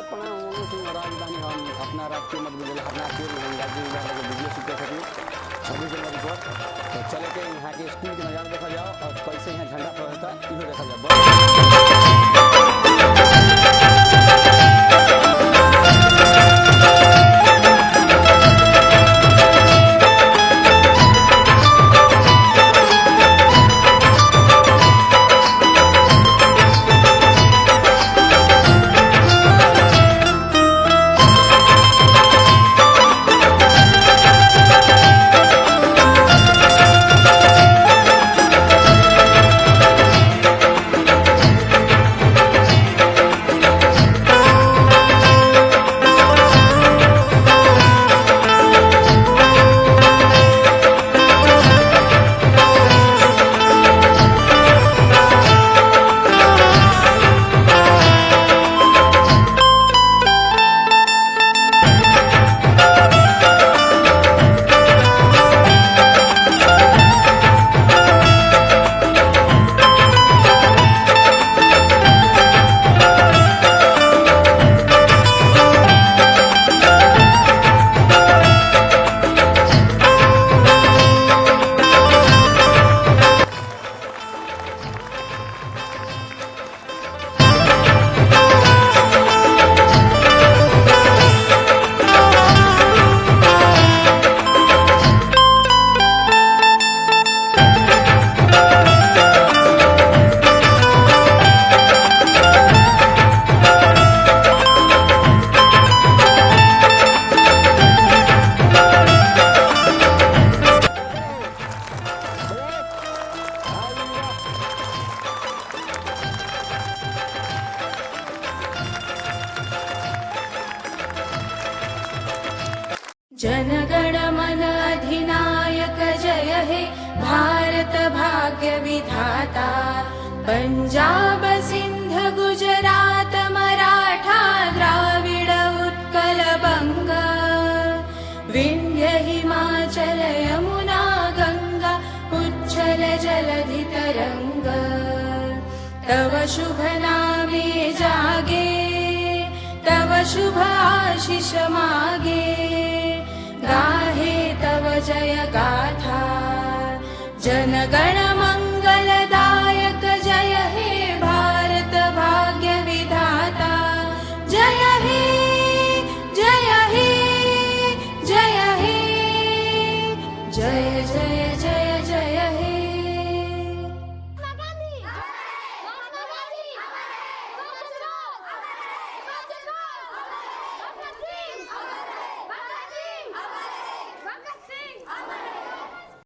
प्रणाम मोहन सिंह राजधानी हम अपना राजकीय मध्य विद्यालय हरनाथपुर राज्य विद्यालय के वीडियो शिक्षा सचिव 26 जनवरी पर तो चले के यहाँ के स्कूल के नज़ारा देखा जाओ और कैसे यहाँ झंडा फहरता है इहो देखा जाओ। जनगण मन अधिनायक जय हे भारत भाग्य विधाता। पंजाब सिंध गुजरात मराठा द्राविड उत्कल बंग विंध्य हिमाचल यमुना गंगा उच्छल जलधि तरंग। तव शुभ नामे जागे तव शुभ आशीष मागे गाहे तव जय गाथा। जनगण